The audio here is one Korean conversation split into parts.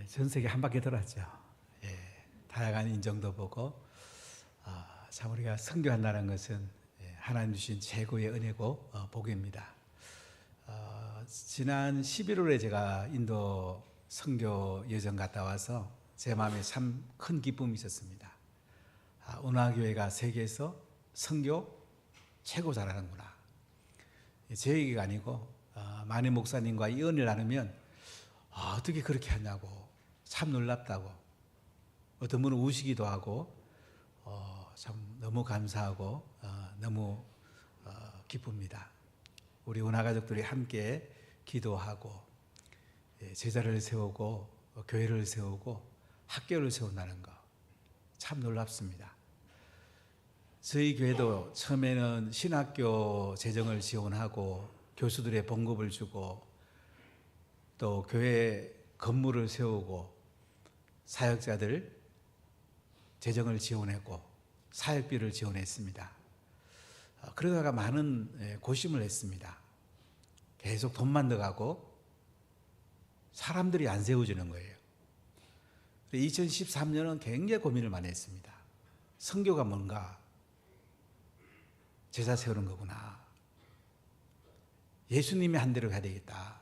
전 세계 한 바퀴 돌았죠. 다양한 인정도 보고 참 우리가 선교한다는 것은 하나님 주신 최고의 은혜고 복입니다. 지난 11월에 제가 인도 선교 여정 갔다 와서 제 마음에 참 큰 기쁨이 있었습니다. 운하교회가 세계에서 선교 최고 잘하는구나. 제 얘기가 아니고 많은 목사님과 이 은혜를 나누면 어떻게 그렇게 하냐고 참 놀랍다고 어떤 분은 우시기도 하고 참 너무 감사하고 너무 기쁩니다. 우리 운하가족들이 함께 기도하고 제자를 세우고 교회를 세우고 학교를 세운다는 거 참 놀랍습니다. 저희 교회도 처음에는 신학교 재정을 지원하고 교수들의 봉급을 주고 또 교회 건물을 세우고 사역자들 재정을 지원했고 사역비를 지원했습니다. 그러다가 많은 고심을 했습니다. 계속 돈만 들어가고 사람들이 안 세워지는 거예요. 2013년은 굉장히 고민을 많이 했습니다. 선교가 뭔가? 제자 세우는 거구나. 예수님이 한 대로 해야 되겠다.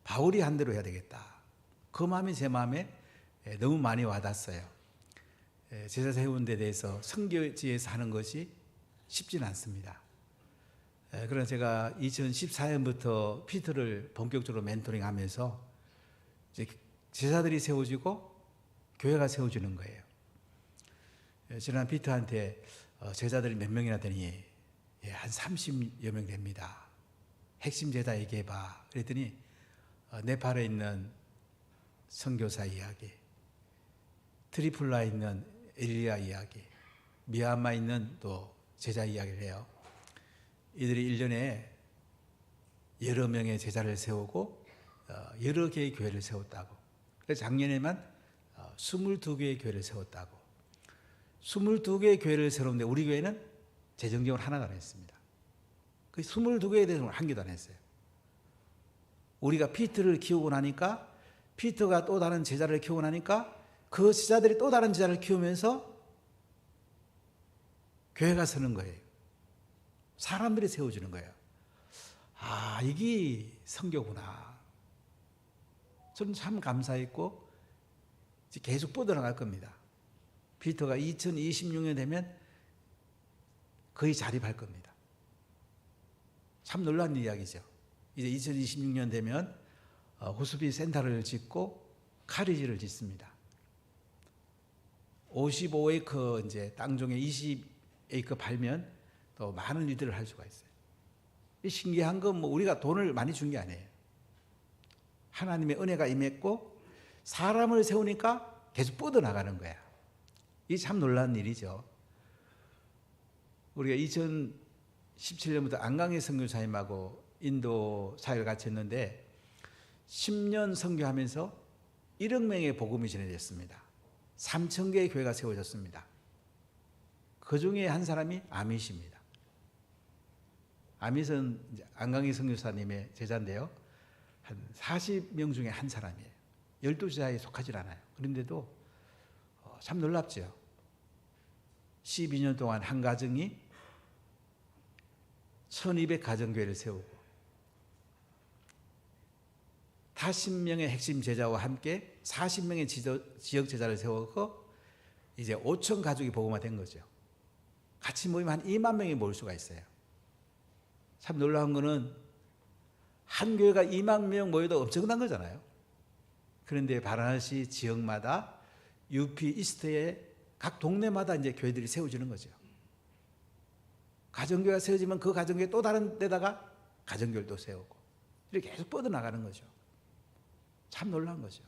바울이 한 대로 해야 되겠다. 그 마음이 제 마음에 너무 많이 와닿았어요. 제자 세우는 데 대해서 선교지에서 하는 것이 쉽지는 않습니다. 그래서 제가 2014년부터 피터를 본격적으로 멘토링 하면서 이제 제자들이 세워지고 교회가 세워지는 거예요. 지난 피터한테 제자들이 몇 명이나 되니 한 30여 명 됩니다. 핵심 제자 얘기해봐. 그랬더니 네팔에 있는 선교사 이야기, 트리폴라에 있는 엘리야 이야기, 미얀마에 있는 또 제자 이야기를 해요. 이들이 1년에 여러 명의 제자를 세우고 여러 개의 교회를 세웠다고. 그래서 작년에만 22개의 교회를 세웠다고. 22개의 교회를 세우는데 우리 교회는 재정적으로 하나도 안 했습니다. 그 22개에 대해서 한 개도 안 했어요. 우리가 피터를 키우고 나니까 피터가 또 다른 제자를 키우고 나니까 그 제자들이 또 다른 제자를 키우면서 교회가 서는 거예요. 사람들이 세워주는 거예요. 이게 선교구나. 저는 참 감사했고 계속 뻗어나갈 겁니다. 피터가 2026년 되면 거의 자립할 겁니다. 참 놀라운 이야기죠. 이제 2026년 되면 호스피 센터를 짓고 카리지를 짓습니다. 55에이커 이제 땅 중에 20에이커 팔면 또 많은 일들을 할 수가 있어요. 이 신기한 건 뭐 우리가 돈을 많이 준 게 아니에요. 하나님의 은혜가 임했고 사람을 세우니까 계속 뻗어나가는 거야. 이게 참 놀라운 일이죠. 우리가 2017년부터 안강의 선교사님하고 인도 사역을 같이 했는데 10년 선교하면서 1억 명의 복음이 전해졌습니다. 3,000개의 교회가 세워졌습니다. 그 중에 한 사람이 아밋입니다. 아밋은 안강의 선교사님의 제자인데요. 한 40명 중에 한 사람이에요. 12제자에 속하지 않아요. 그런데도 참 놀랍죠. 12년 동안 한 가정이 1200가정교회를 세우고 50명의 핵심 제자와 함께 40명의 지역 제자를 세우고 이제 5천 가족이 복음화된 거죠. 같이 모이면 한 2만 명이 모일 수가 있어요. 참 놀라운 거는 한 교회가 2만 명 모여도 엄청난 거잖아요. 그런데 바라나시 지역마다 UP 이스트에 각 동네마다 이제 교회들이 세워지는 거죠. 가정교회가 세워지면 그 가정교회 또 다른 데다가 가정교회를 또 세우고 이렇게 계속 뻗어나가는 거죠. 참 놀라운 거죠.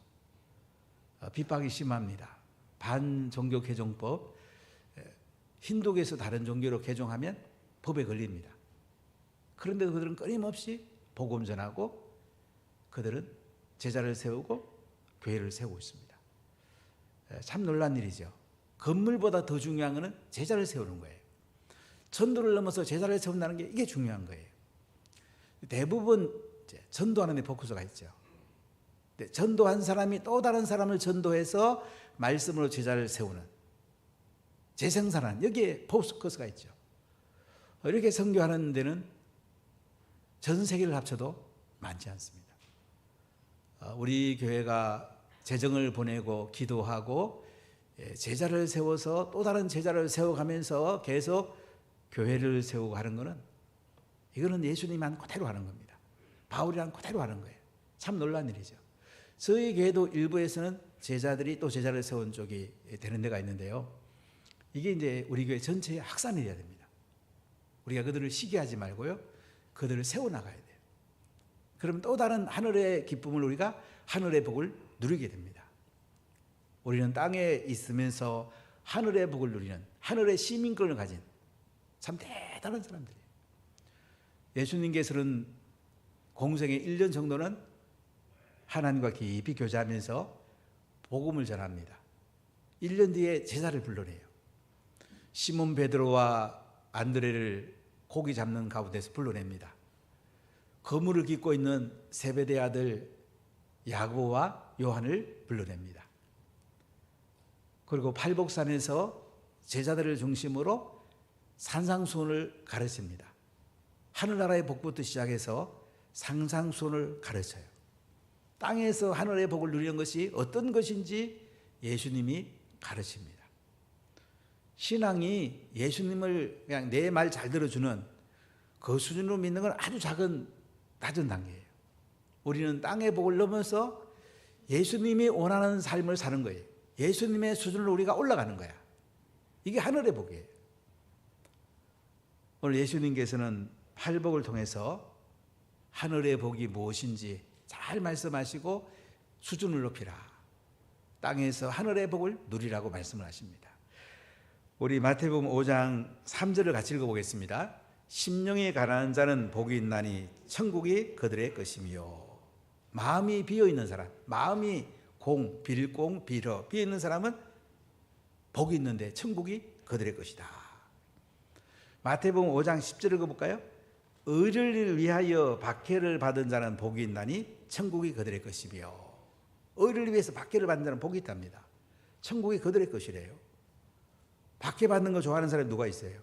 핍박이 심합니다. 반종교 개종법, 힌두교에서 다른 종교로 개종하면 법에 걸립니다. 그런데 그들은 끊임없이 복음 전하고 그들은 제자를 세우고 교회를 세우고 있습니다. 참 놀란 일이죠. 건물보다 더 중요한 것은 제자를 세우는 거예요. 전도를 넘어서 제자를 세운다는 게 이게 중요한 거예요. 대부분 전도하는 데 포커스가 있죠. 전도한 사람이 또 다른 사람을 전도해서 말씀으로 제자를 세우는 재생산하는, 여기에 포커스가 있죠. 이렇게 선교하는 데는 전 세계를 합쳐도 많지 않습니다. 우리 교회가 재정을 보내고 기도하고 제자를 세워서 또 다른 제자를 세워가면서 계속 교회를 세우고 하는 것은, 이거는 예수님만 그대로 하는 겁니다. 바울이랑 그대로 하는 거예요. 참 놀라운 일이죠. 저희 교회도 일부에서는 제자들이 또 제자를 세운 쪽이 되는 데가 있는데요. 이게 이제 우리 교회 전체의 확산이 돼야 됩니다. 우리가 그들을 시기하지 말고요, 그들을 세워나가야 돼요. 그러면 또 다른 하늘의 기쁨을, 우리가 하늘의 복을 누리게 됩니다. 우리는 땅에 있으면서 하늘의 복을 누리는, 하늘의 시민권을 가진 참 대단한 사람들이에요. 예수님께서는 공생의 1년 정도는 하나님과 깊이 교제하면서 복음을 전합니다. 1년 뒤에 제자를 불러내요. 시몬 베드로와 안드레를 고기 잡는 가운데서 불러냅니다. 그물을 깃고 있는 세베대 아들 야고보와 요한을 불러냅니다. 그리고 팔복산에서 제자들을 중심으로 산상수훈을 가르칩니다. 하늘나라의 복부터 시작해서 상상수훈을 가르쳐요. 땅에서 하늘의 복을 누리는 것이 어떤 것인지 예수님이 가르칩니다. 신앙이 예수님을 그냥 내 말 잘 들어주는 그 수준으로 믿는 건 아주 작은, 낮은 단계예요. 우리는 땅의 복을 넘어서 예수님이 원하는 삶을 사는 거예요. 예수님의 수준으로 우리가 올라가는 거야. 이게 하늘의 복이에요. 오늘 예수님께서는 팔복을 통해서 하늘의 복이 무엇인지 잘 말씀하시고, 수준을 높이라, 땅에서 하늘의 복을 누리라고 말씀을 하십니다. 우리 마태복음 5장 3절을 같이 읽어보겠습니다. 심령이 가난한 자는 복이 있나니 천국이 그들의 것이며. 마음이 비어있는 사람, 마음이 빌공 비어 있는 사람은 복이 있는데 천국이 그들의 것이다. 마태복음 5장 10절을 읽어볼까요? 의를 위하여 박해를 받은 자는 복이 있나니 천국이 그들의 것이며. 의를 위해서 박해를 받는 자는 복이 있답니다. 천국이 그들의 것이래요. 박해받는 거 좋아하는 사람이 누가 있어요?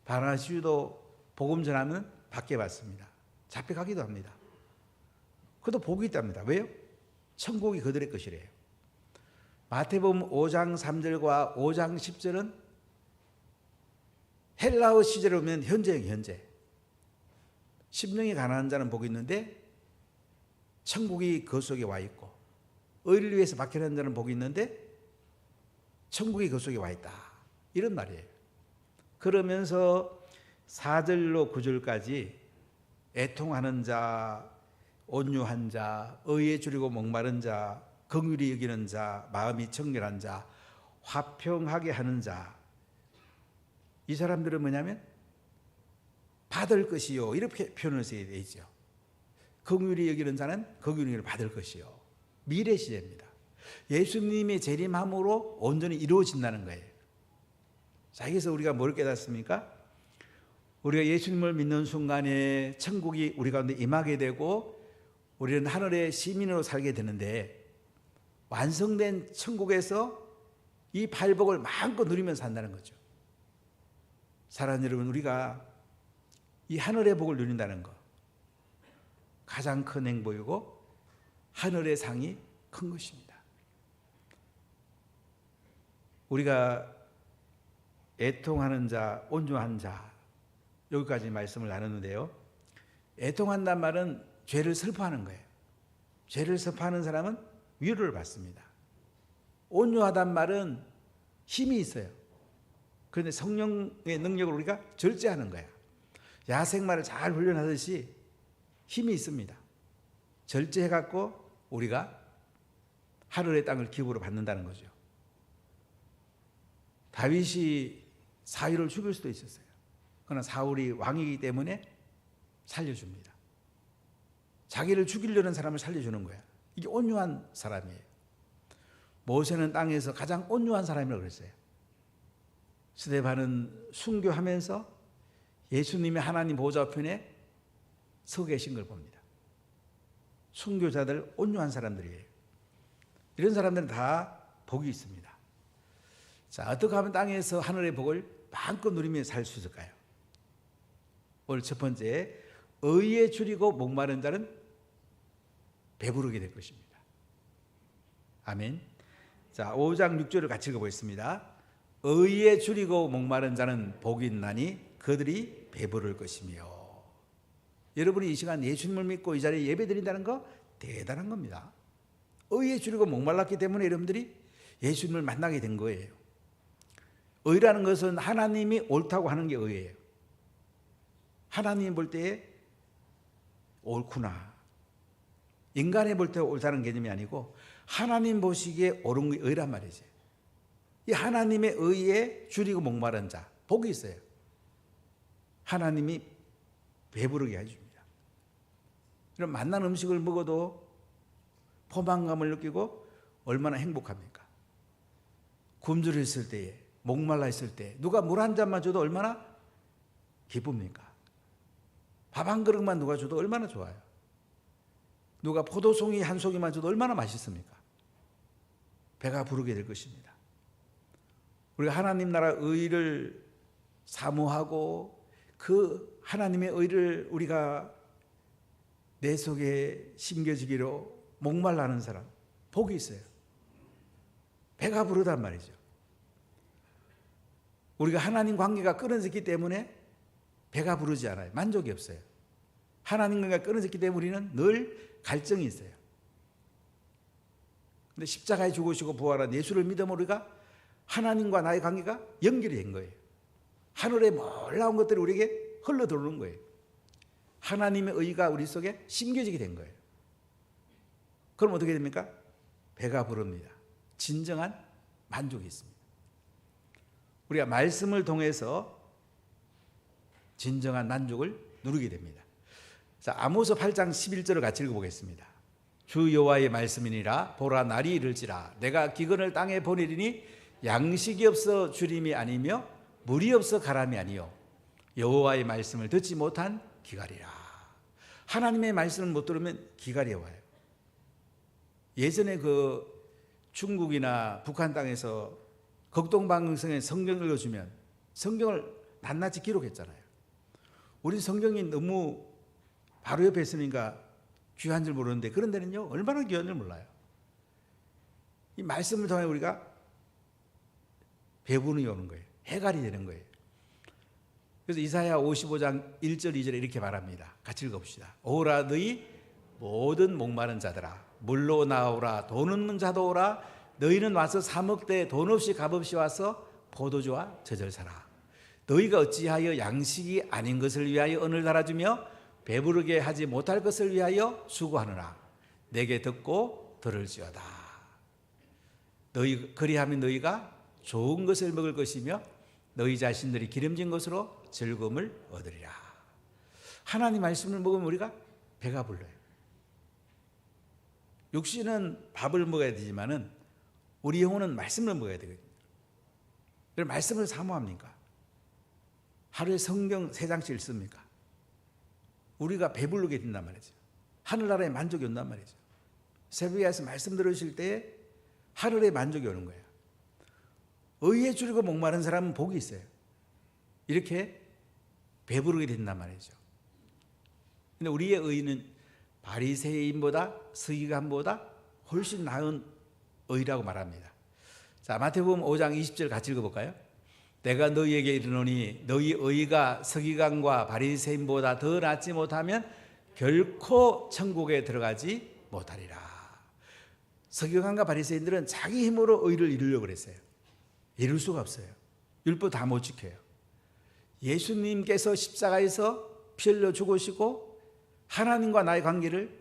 바나시유도 복음 전하면 박해받습니다. 잡혀가기도 합니다. 그래도 복이 있답니다. 왜요? 천국이 그들의 것이래요. 마태복음 5장 3절과 5장 10절은 헬라어 시제로 보면 현재예요. 현재. 심령이 가난한 자는 복이 있는데 천국이 그 속에 와 있고, 의를 위해서 박해하는 자는 복이 있는데 천국이 그 속에 와 있다, 이런 말이에요. 그러면서 4절로 9절까지 애통하는 자, 온유한 자, 의에 줄이고 목마른 자, 긍휼히 여기는 자, 마음이 청결한 자, 화평하게 하는 자, 이 사람들은 뭐냐면 받을 것이요, 이렇게 표현을 써야 되죠. 긍휼히 여기는 자는 긍휼을 받을 것이요. 미래 시제입니다. 예수님의 재림함으로 온전히 이루어진다는 거예요. 자, 여기서 우리가 뭘 깨닫습니까? 우리가 예수님을 믿는 순간에 천국이 우리 가운데 임하게 되고 우리는 하늘의 시민으로 살게 되는데, 완성된 천국에서 이 팔복을 마음껏 누리면서 산다는 거죠. 사랑하는 여러분, 우리가 이 하늘의 복을 누린다는 것, 가장 큰 행복이고 하늘의 상이 큰 것입니다. 우리가 애통하는 자, 온유한 자, 여기까지 말씀을 나눴는데요. 애통한단 말은 죄를 슬퍼하는 거예요. 죄를 슬퍼하는 사람은 위로를 받습니다. 온유하단 말은 힘이 있어요. 그런데 성령의 능력을 우리가 절제하는 거야. 야생마를 잘 훈련하듯이 힘이 있습니다. 절제해갖고 우리가 하늘의 땅을 기업으로 받는다는 거죠. 다윗이 사울을 죽일 수도 있었어요. 그러나 사울이 왕이기 때문에 살려줍니다. 자기를 죽이려는 사람을 살려주는 거야. 이게 온유한 사람이에요. 모세는 땅에서 가장 온유한 사람이라고 그랬어요. 스데반은 순교하면서 예수님의 하나님 보좌 편에 서 계신 걸 봅니다. 순교자들, 온유한 사람들이에요. 이런 사람들은 다 복이 있습니다. 자, 어떻게 하면 땅에서 하늘의 복을 마음껏 누리며 살 수 있을까요? 오늘 첫 번째, 의에 줄이고 목마른 자는 배부르게 될 것입니다. 아멘. 자, 5장 6절을 같이 읽어보겠습니다. 의에 줄이고 목마른 자는 복이 있나니 그들이 배부를 것이며. 여러분이 이 시간 예수님을 믿고 이 자리에 예배드린다는 거 대단한 겁니다. 의에 줄이고 목말랐기 때문에 여러분들이 예수님을 만나게 된 거예요. 의라는 것은 하나님이 옳다고 하는 게 의예요. 하나님 볼 때에 옳구나. 인간이 볼 때 옳다는 개념이 아니고 하나님 보시기에 옳은 게 의란 말이지. 이 하나님의 의에 줄이고 목마른 자, 복이 있어요. 하나님이 배부르게 해줍니다. 그럼 맛난 음식을 먹어도 포만감을 느끼고 얼마나 행복합니까? 굶주려 있을 때에, 목말라 있을 때 누가 물 한 잔만 줘도 얼마나 기쁩니까? 밥 한 그릇만 누가 줘도 얼마나 좋아요. 누가 포도송이 한 송이만 줘도 얼마나 맛있습니까? 배가 부르게 될 것입니다. 우리가 하나님 나라 의를 사모하고 그 하나님의 의를 우리가 내 속에 심겨지기로 목말라는 사람, 복이 있어요. 배가 부르단 말이죠. 우리가 하나님 관계가 끊어졌기 때문에 배가 부르지 않아요. 만족이 없어요. 하나님 관계가 끊어졌기 때문에 우리는 늘 갈증이 있어요. 근데 십자가에 죽으시고 부활한 예수를 믿으면 우리가 하나님과 나의 관계가 연결이 된 거예요. 하늘의 놀라운 것들이 우리에게 흘러 들어오는 거예요. 하나님의 의가 우리 속에 심겨지게 된 거예요. 그럼 어떻게 됩니까? 배가 부릅니다. 진정한 만족이 있습니다. 우리가 말씀을 통해서 진정한 만족을 누리게 됩니다. 자, 아모스 8장 11절을 같이 읽어보겠습니다. 주 여호와의 말씀이니라. 보라, 날이 이를지라. 내가 기근을 땅에 보내리니 양식이 없어 주림이 아니며 물이 없어 가람이 아니요 여호와의 말씀을 듣지 못한 기갈이라. 하나님의 말씀을 못 들으면 기갈이 와요. 예전에 그 중국이나 북한 땅에서 극동방송에 성경을 읽어주면 성경을 낱낱이 기록했잖아요. 우리 성경이 너무 바로 옆에 있으니까 귀한 줄 모르는데 그런 데는요 얼마나 귀한 줄 몰라요. 이 말씀을 통해 우리가 배분이 오는 거예요. 해갈이 되는 거예요. 그래서 이사야 55장 1절 2절에 이렇게 말합니다. 같이 읽어봅시다. 오라 너희 모든 목마른 자들아 물로 나오라. 돈 없는 자도 오라. 너희는 와서 사 먹되 돈 없이 값없이 와서 포도주와 젖을 사라. 너희가 어찌하여 양식이 아닌 것을 위하여 언을 달아주며 배부르게 하지 못할 것을 위하여 수고하느라. 내게 듣고 들을지어다. 너희 그리하면 너희가 좋은 것을 먹을 것이며 너희 자신들이 기름진 것으로 즐거움을 얻으리라. 하나님 말씀을 먹으면 우리가 배가 불러요. 육신은 밥을 먹어야 되지만은 우리 영혼은 말씀을 먹어야 되거든요. 그럼 말씀을 사모합니까? 하루에 성경 3장씩 읽습니까? 우리가 배부르게 된단 말이죠. 하늘나라에 만족이 온단 말이죠. 새벽에 와서 말씀 들으실 때 하늘에 만족이 오는 거예요. 의에 줄이고 목마른 사람은 복이 있어요. 이렇게 배부르게 된단 말이죠. 근데 우리의 의는 바리새인보다 서기관보다 훨씬 나은 의라고 말합니다. 자, 마태복음 5장 20절 같이 읽어볼까요? 내가 너희에게 이르노니 너희 의가 서기관과 바리새인보다 더 낫지 못하면 결코 천국에 들어가지 못하리라. 서기관과 바리새인들은 자기 힘으로 의를 이루려고 그랬어요. 이룰 수가 없어요. 율법 다 못 지켜요. 예수님께서 십자가에서 피 흘려 죽으시고 하나님과 나의 관계를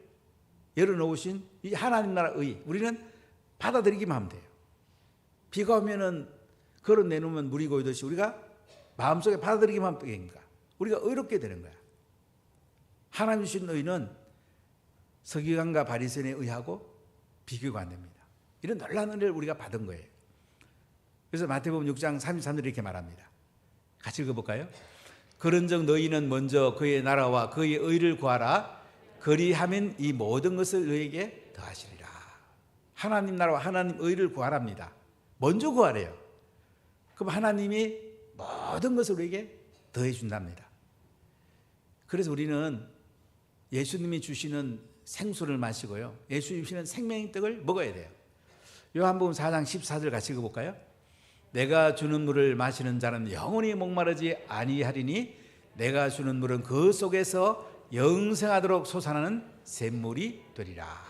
열어놓으신 이 하나님 나라 의, 우리는 받아들이기만 하면 돼요. 비가 오면은 걸어 내놓으면 물이 고이듯이 우리가 마음속에 받아들이기만 하면 되니까 우리가 의롭게 되는 거야. 하나님 주신 의는 서기관과 바리새인의 의하고 비교가 안 됩니다. 이런 놀라운 은혜를 우리가 받은 거예요. 그래서 마태복음 6장 33절 이렇게 말합니다. 같이 읽어볼까요? 그런즉 너희는 먼저 그의 나라와 그의 의를 구하라. 그리하면 이 모든 것을 너에게 더하시리라. 하나님 나라와 하나님 의를 구하랍니다. 먼저 구하래요. 그럼 하나님이 모든 것을 우리에게 더해 준답니다. 그래서 우리는 예수님이 주시는 생수를 마시고요, 예수님이 주시는 생명의 떡을 먹어야 돼요. 요한복음 4장 14절 같이 읽어볼까요? 내가 주는 물을 마시는 자는 영원히 목마르지 아니하리니 내가 주는 물은 그 속에서 영생하도록 솟아나는 샘물이 되리라.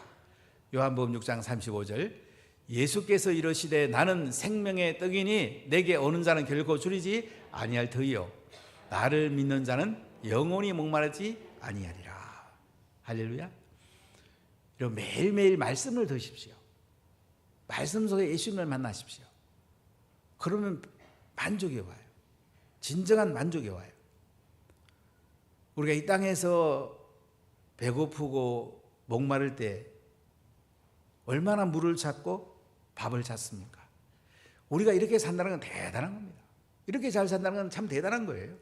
요한복음 6장 35절 예수께서 이르시되 나는 생명의 떡이니 내게 오는 자는 결코 줄이지 아니할 터이요 나를 믿는 자는 영원히 목마르지 아니하리라. 할렐루야. 여러분 매일매일 말씀을 드십시오. 말씀 속에 예수님을 만나십시오. 그러면 만족이 와요. 진정한 만족이 와요. 우리가 이 땅에서 배고프고 목마를 때 얼마나 물을 찾고 밥을 찾습니까? 우리가 이렇게 산다는 건 대단한 겁니다. 이렇게 잘 산다는 건 참 대단한 거예요.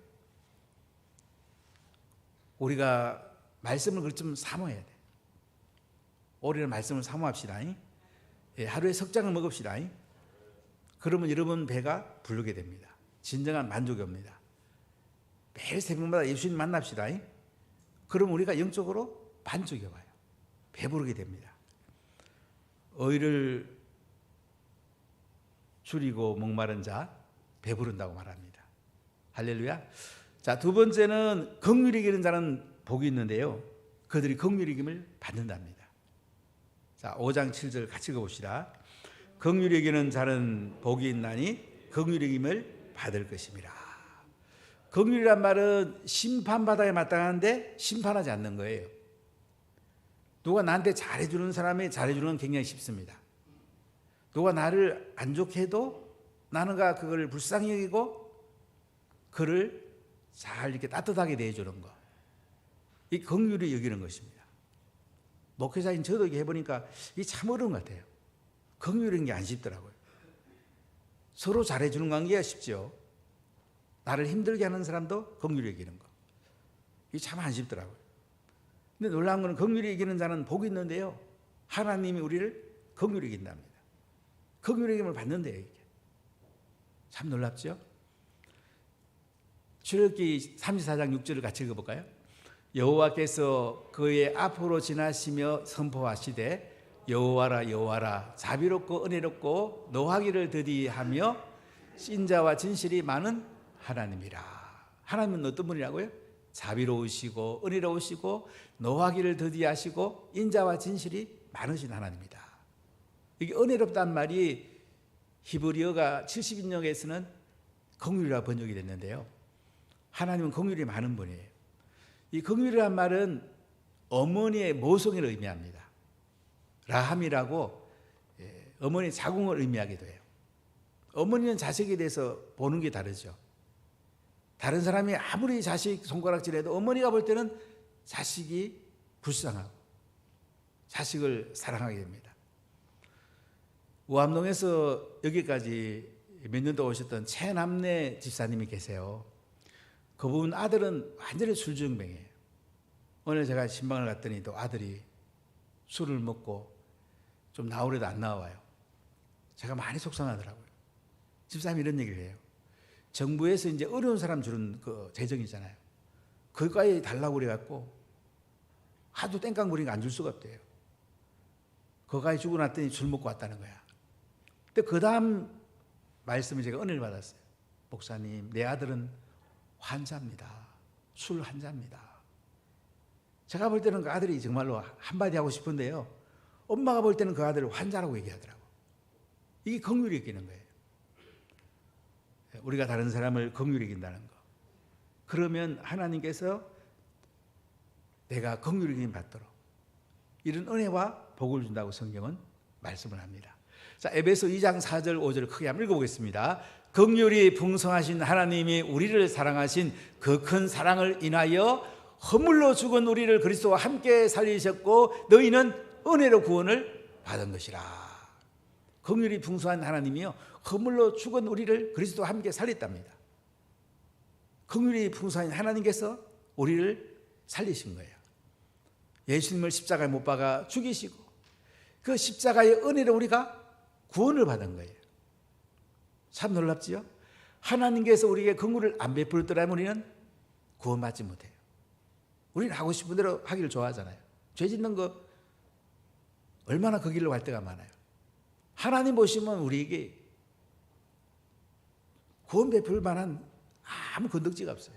우리가 말씀을 좀 사모해야 돼. 우리는 말씀을 사모합시다. 하루에 석장을 먹읍시다. 그러면 여러분 배가 부르게 됩니다. 진정한 만족이 옵니다. 매일 새벽마다 예수님 만납시다. 그럼 우리가 영적으로 만족이 와요. 배부르게 됩니다. 의를 줄이고 목마른 자 배부른다고 말합니다. 할렐루야. 자, 두 번째는 긍휼히 여기는 자는 복이 있는데요, 그들이 긍휼히 여김을 받는답니다. 자, 5장 7절 같이 읽어봅시다. 긍휼히 여기는 자는 복이 있나니 긍휼히 여김을 받을 것임이라. 긍휼이란 말은 심판받아야 마땅한데 심판하지 않는 거예요. 누가 나한테 잘해주는 사람이 잘해주는 건 굉장히 쉽습니다. 누가 나를 안 좋게 해도 나는 그걸 불쌍히 여기고 그를 잘 이렇게 따뜻하게 대해주는 거, 이 긍휼히 여기는 것입니다. 목회자인 저도 이렇게 해보니까 이게 참 어려운 것 같아요. 긍휼인 게 안 쉽더라고요. 서로 잘해주는 관계가 쉽죠. 나를 힘들게 하는 사람도 긍휼히 여기는 거, 이게 참 안 쉽더라고요. 근데 놀라운 것은 긍휼히 여기는 자는 복이 있는데요, 하나님이 우리를 긍휼히 여긴답니다. 긍휼히 여김을 받는데요. 이게 참 놀랍죠. 출애굽기 34장 6절을 같이 읽어볼까요? 여호와께서 그의 앞으로 지나시며 선포하시되 여호와라 여호와라 자비롭고 은혜롭고 노하기를 더디하며 신자와 진실이 많은 하나님이라. 하나님은 어떤 분이라고요? 자비로우시고 은혜로우시고 노하기를 더디하시고 인자와 진실이 많으신 하나님이다. 이게 은혜롭다는 말이 히브리어가 70인역에서는 긍휼이라 번역이 됐는데요, 하나님은 긍휼이 많은 분이에요. 이 긍휼이란 말은 어머니의 모성을 의미합니다. 라함이라고 어머니의 자궁을 의미하기도 해요. 어머니는 자식에 대해서 보는 게 다르죠. 다른 사람이 아무리 자식 손가락질해도 어머니가 볼 때는 자식이 불쌍하고 자식을 사랑하게 됩니다. 우암동에서 여기까지 몇 년 동안 오셨던 최남래 집사님이 계세요. 그분 아들은 완전히 술주정뱅이에요. 오늘 제가 신방을 갔더니 또 아들이 술을 먹고 좀 나오려도 안 나와요. 제가 많이 속상하더라고요. 집사님이 이런 얘기를 해요. 정부에서 이제 어려운 사람 주는 그 재정이잖아요. 그거에 달라고 그래갖고 하도 땡깡부리니까 안 줄 수가 없대요. 그거에 주고 났더니 술 먹고 왔다는 거야. 근데 그 다음 말씀을 제가 은혜를 받았어요. 목사님, 내 아들은 환자입니다. 술 환자입니다. 제가 볼 때는 그 아들이 정말로 한마디 하고 싶은데요, 엄마가 볼 때는 그 아들을 환자라고 얘기하더라고. 이게 긍휼히 여기는 거예요. 우리가 다른 사람을 긍휼히 여긴다는 거. 그러면 하나님께서 내가 긍휼히 여김 받도록 이런 은혜와 복을 준다고 성경은 말씀을 합니다. 자, 에베소 2장 4절 5절을 크게 한번 읽어보겠습니다. 긍휼이 풍성하신 하나님이 우리를 사랑하신 그 큰 사랑을 인하여 허물로 죽은 우리를 그리스도와 함께 살리셨고 너희는 은혜로 구원을 받은 것이라. 긍휼이 풍성한 하나님이요, 허물로 죽은 우리를 그리스도와 함께 살렸답니다. 긍휼이 풍성한 하나님께서 우리를 살리신 거예요. 예수님을 십자가에 못 박아 죽이시고 그 십자가의 은혜로 우리가 구원을 받은 거예요. 참 놀랍지요? 하나님께서 우리에게 긍휼을 안 베풀었더라면 우리는 구원받지 못해요. 우리는 하고 싶은 대로 하기를 좋아하잖아요. 죄 짓는 거 얼마나 그 길로 갈 때가 많아요. 하나님 보시면 우리에게 구원 베풀 만한 아무 건덕지가 없어요.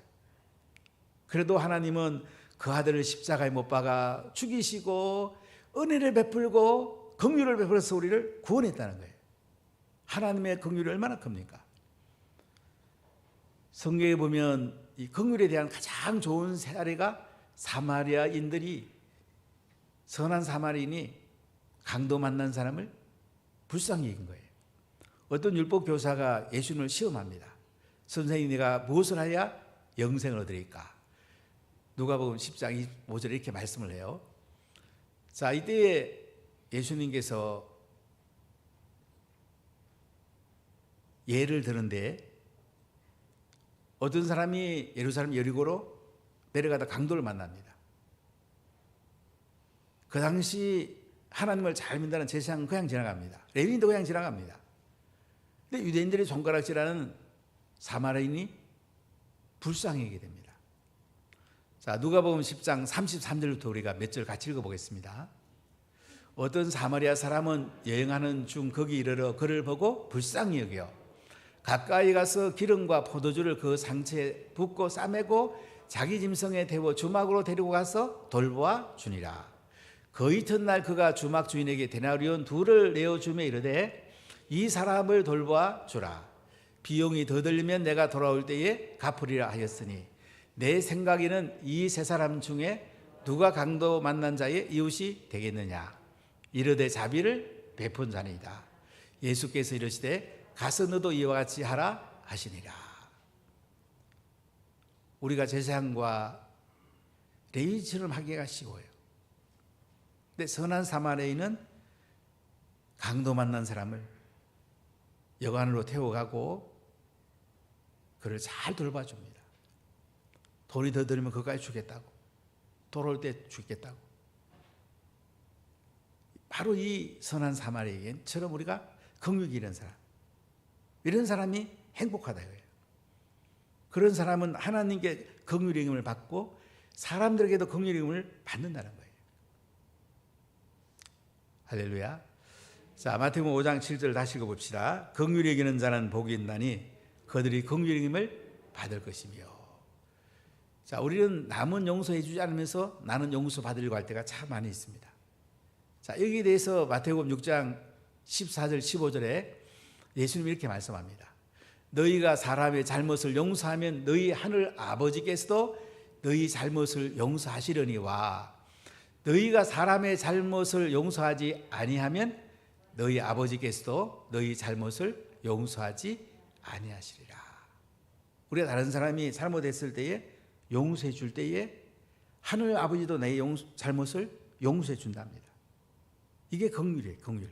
그래도 하나님은 그 아들을 십자가에 못 박아 죽이시고 은혜를 베풀고 긍휼을 베풀어서 우리를 구원했다는 거예요. 하나님의 긍휼이 얼마나 큽니까? 성경에 보면 이 긍휼에 대한 가장 좋은 사례가 사마리아인들이, 선한 사마리인이 강도 만난 사람을 불쌍히 여긴 거예요. 어떤 율법 교사가 예수님을 시험합니다. 선생님, 내가 무엇을 하야 영생을 얻으리까? 누가복음 10장 25절에 이렇게 말씀을 해요. 자, 이때에 예수님께서 예를 드는데 어떤 사람이 예루살렘 여리고로 내려가다 강도를 만납니다. 그 당시 하나님을 잘 믿는 제사장은 그냥 지나갑니다. 레위인도 그냥 지나갑니다. 근데 유대인들이 손가락질하는 사마리아인이 불쌍하게 됩니다. 자, 누가복음 10장 33절부터 우리가 몇 절 같이 읽어보겠습니다. 어떤 사마리아 사람은 여행하는 중 거기 이르러 그를 보고 불쌍히 여겨 가까이 가서 기름과 포도주를 그 상체에 붓고 싸매고 자기 짐승에 태워 주막으로 데리고 가서 돌보아 주니라. 그 이튿날 그가 주막 주인에게 데나리온 2를 내어주며 이르되 이 사람을 돌보아 주라. 비용이 더 들리면 내가 돌아올 때에 갚으리라 하였으니 내 생각에는 이 세 사람 중에 누가 강도 만난 자의 이웃이 되겠느냐. 이르되 자비를 베푼 자니이다. 예수께서 이르시되 가서 너도 이와 같이 하라 하시니라. 우리가 제사장과 레위처럼 하기가 쉬워요. 근데 선한 사마리아인은 강도 만난 사람을 여관으로 태워가고 그를 잘 돌봐줍니다. 돈이 더 들면 그까지 주겠다고, 돌아올 때 주겠다고. 바로 이 선한 사마리아인처럼 우리가 긍휼이 이런 사람, 이런 사람이 행복하다 이거예요. 그런 사람은 하나님께 긍휼의 힘을 받고 사람들에게도 긍휼의 힘을 받는다는 거예요. 할렐루야. 자, 마태복음 5장 7절 다시 읽어봅시다. 긍휼히 여기는 자는 복이 있나니 그들이 긍휼의 힘을 받을 것이며. 자, 우리는 남은 용서해 주지 않으면서 나는 용서 받으려고 할 때가 참 많이 있습니다. 자, 여기에 대해서 마태복음 6장 14절 15절에 예수님이 이렇게 말씀합니다. 너희가 사람의 잘못을 용서하면 너희 하늘 아버지께서도 너희 잘못을 용서하시려니와 너희가 사람의 잘못을 용서하지 아니하면 너희 아버지께서도 너희 잘못을 용서하지 아니하시리라. 우리가 다른 사람이 잘못했을 때에 용서해 줄 때에 하늘 아버지도 내 잘못을 용서해 준답니다. 이게 긍휼이에요. 긍휼.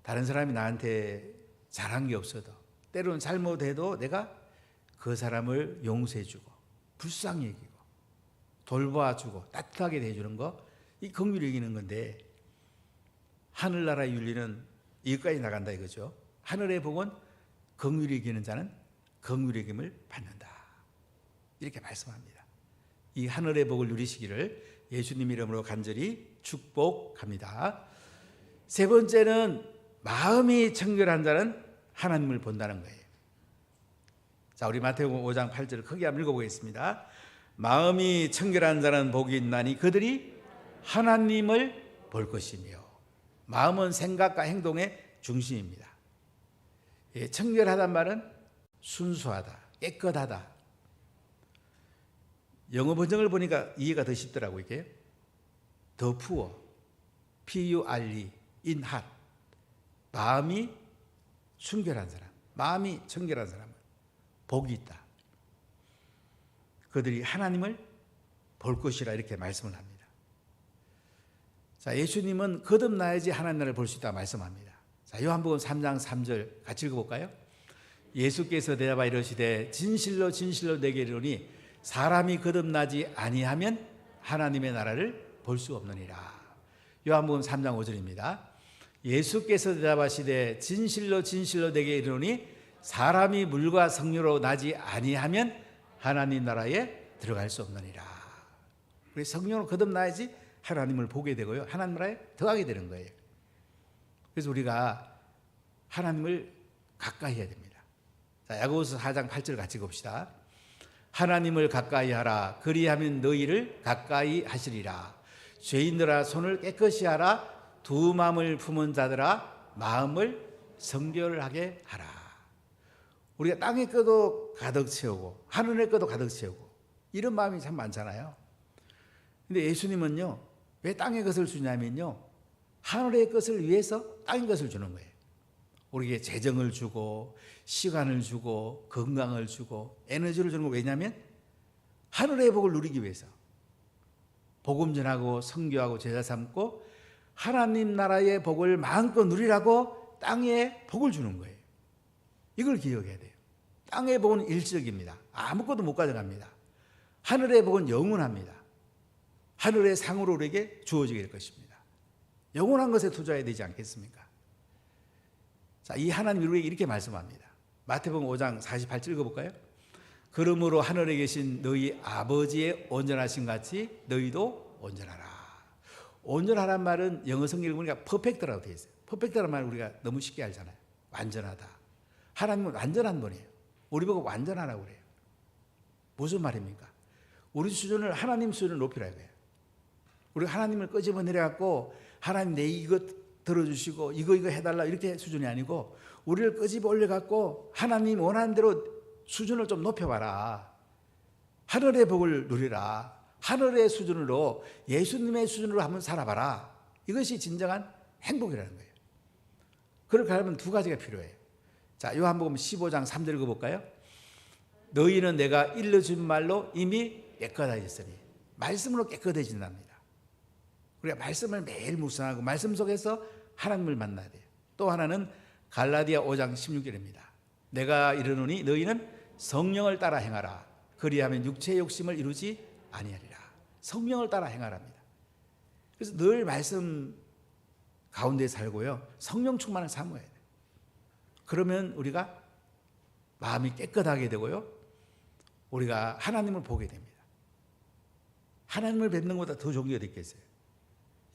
다른 사람이 나한테 잘한 게 없어도 때로는 잘못해도 내가 그 사람을 용서해 주고 불쌍히 여기고 돌봐주고 따뜻하게 대해주는 거, 이 긍휼이 여기는 건데 하늘나라의 윤리는 여기까지 나간다 이거죠. 하늘의 복은 긍휼이 여기는 자는 긍휼의 여김을 받는다. 이렇게 말씀합니다. 이 하늘의 복을 누리시기를 예수님 이름으로 간절히 축복합니다. 세 번째는 마음이 청결한 자는 하나님을 본다는 거예요. 자, 우리 마태복음 5장 8절을 크게 한번 읽어보겠습니다. 마음이 청결한 자는 복이 있나니 그들이 하나님을 볼 것이며. 마음은 생각과 행동의 중심입니다. 예, 청결하단 말은 순수하다, 깨끗하다. 영어 번역을 보니까 이해가 더 쉽더라고요. 이게 더 푸어, P-U-R-E, in heart. 마음이 순결한 사람, 마음이 청결한 사람은 복이 있다. 그들이 하나님을 볼 것이라 이렇게 말씀을 합니다. 자, 예수님은 거듭나야지 하나님 나라를 볼 수 있다 말씀합니다. 자, 요한복음 3장 3절 같이 읽어볼까요? 예수께서 대답하 이르시되 진실로 진실로 내게 이르노니 사람이 거듭나지 아니하면 하나님의 나라를 볼 수 없느니라. 요한복음 3장 5절입니다. 예수께서 대답하시되 진실로 진실로 내게 이르노니 사람이 물과 성령으로 나지 아니하면 하나님 나라에 들어갈 수 없느니라. 우리 성령으로 거듭나야지 하나님을 보게 되고요, 하나님 나라에 들어가게 되는 거예요. 그래서 우리가 하나님을 가까이 해야 됩니다. 자, 야고보서 4장 8절 같이 봅시다. 하나님을 가까이 하라. 그리하면 너희를 가까이 하시리라. 죄인들아 손을 깨끗이 하라. 두 마음을 품은 자들아 마음을 성결하게 하라. 우리가 땅의 것도 가득 채우고 하늘의 것도 가득 채우고 이런 마음이 참 많잖아요. 근데 예수님은요, 왜 땅의 것을 주냐면요, 하늘의 것을 위해서 땅의 것을 주는 거예요. 우리에게 재정을 주고 시간을 주고 건강을 주고 에너지를 주는 거. 왜냐하면 하늘의 복을 누리기 위해서 복음 전하고 선교하고 제자 삼고 하나님 나라의 복을 마음껏 누리라고 땅에 복을 주는 거예요. 이걸 기억해야 돼요. 땅의 복은 일시적입니다. 아무것도 못 가져갑니다. 하늘의 복은 영원합니다. 하늘의 상으로 우리에게 주어지게 될 것입니다. 영원한 것에 투자해야 되지 않겠습니까? 자, 이 하나님이 우리에게 이렇게 말씀합니다. 마태복음 5장 48절 읽어볼까요? 그러므로 하늘에 계신 너희 아버지의 온전하신 같이 너희도 온전하라. 온전하란 말은 영어 성경을 보니까 퍼펙트라고 되어 있어요. 퍼펙트란 말을 우리가 너무 쉽게 알잖아요. 완전하다. 하나님은 완전한 분이에요. 우리 보고 완전하라고 그래요. 무슨 말입니까? 우리 수준을, 하나님 수준을 높이라고 해요. 우리가 하나님을 끄집어 내려갖고 하나님 내 이것 들어주시고 이거 해달라 이렇게 수준이 아니고 우리를 끄집어 올려갖고 하나님 원하는 대로 수준을 좀 높여봐라. 하늘의 복을 누리라. 하늘의 수준으로, 예수님의 수준으로 한번 살아봐라. 이것이 진정한 행복이라는 거예요. 그렇게 하려면 두 가지가 필요해요. 자, 요한복음 15장 3절 읽어볼까요? 너희는 내가 일러준 말로 이미 깨끗해졌으니. 말씀으로 깨끗해진답니다. 우리가 말씀을 매일 묵상하고 말씀 속에서 하나님을 만나야 돼요. 또 하나는 갈라디아 5장 16절입니다. 내가 이르노니 너희는 성령을 따라 행하라. 그리하면 육체의 욕심을 이루지 아니하리라. 성령을 따라 행하랍니다. 그래서 늘 말씀 가운데 살고요, 성령 충만을 사모해야 돼요. 그러면 우리가 마음이 깨끗하게 되고요, 우리가 하나님을 보게 됩니다. 하나님을 뵙는 것보다 더 좋은 게 어디 있겠어요?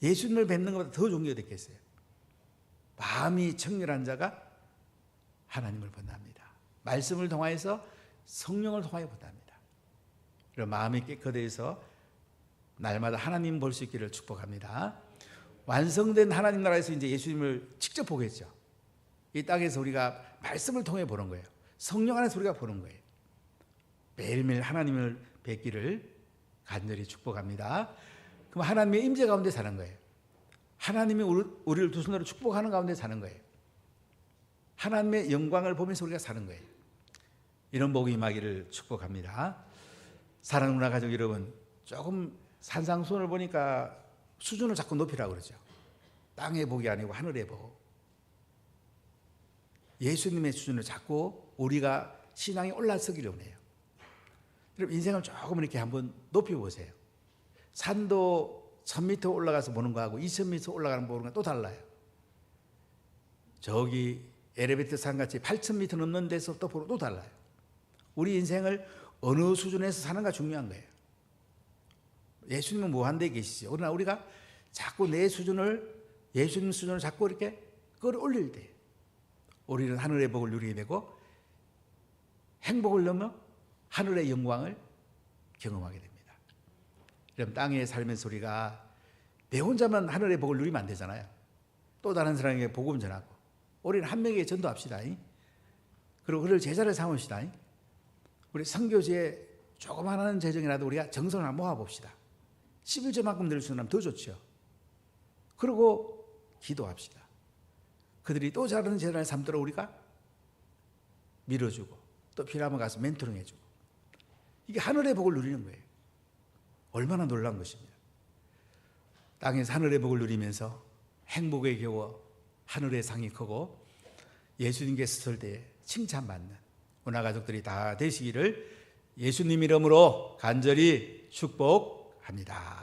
예수님을 뵙는 것보다 더 좋은 게 어디 있겠어요? 마음이 청결한 자가 하나님을 본답니다. 말씀을 통하여서 성령을 통하여 본답니다. 이런 마음이 깨끗해서 날마다 하나님 볼 수 있기를 축복합니다. 완성된 하나님 나라에서 이제 예수님을 직접 보겠죠. 이 땅에서 우리가 말씀을 통해 보는 거예요. 성령 안에서 우리가 보는 거예요. 매일매일 하나님을 뵙기를 간절히 축복합니다. 그럼 하나님의 임재 가운데 사는 거예요. 하나님이 우리를 두 손으로 축복하는 가운데 사는 거예요. 하나님의 영광을 보면서 우리가 사는 거예요. 이런 복이 임하기를 축복합니다. 사랑하는 문화 가족 여러분, 조금 산상수훈을 보니까 수준을 자꾸 높이라고 그러죠. 땅의 복이 아니고 하늘의 복. 예수님의 수준을 자꾸 우리가 신앙이 올라서기를 원해요. 여러분, 인생을 조금 이렇게 한번 높여보세요. 산도 1000m 올라가서 보는 거하고 2000m 올라가는 보는 건 또 달라요. 저기 에레베트 산같이 8000m 넘는 데서 또 보는 또 달라요. 우리 인생을 어느 수준에서 사는가 중요한 거예요. 예수님은 무한 데 계시죠. 그러나 우리가 자꾸 내 수준을, 예수님 수준을 자꾸 이렇게 끌어올릴 때 우리는 하늘의 복을 누리게 되고 행복을 넘어 하늘의 영광을 경험하게 됩니다. 그럼 땅에 살면서 우리가 내 혼자만 하늘의 복을 누리면 안 되잖아요. 또 다른 사람에게 복음 전하고 우리는 한 명에게 전도합시다. 그리고 그를 제자를 삼읍시다. 우리 선교지에 조그마한 재정이라도 우리가 정성을 한번 모아봅시다. 11조만큼 늘 수 있는 더 좋죠. 그리고 기도합시다. 그들이 또 잘하는 제자를 삼도록 우리가 밀어주고 또 필요하면 가서 멘토링 해주고, 이게 하늘의 복을 누리는 거예요. 얼마나 놀라운 것입니다. 땅에서 하늘의 복을 누리면서 행복에 겨워 하늘의 상이 크고 예수님께서 설 때 칭찬받는 문화 가족들이 다 되시기를 예수님 이름으로 간절히 축복합니다.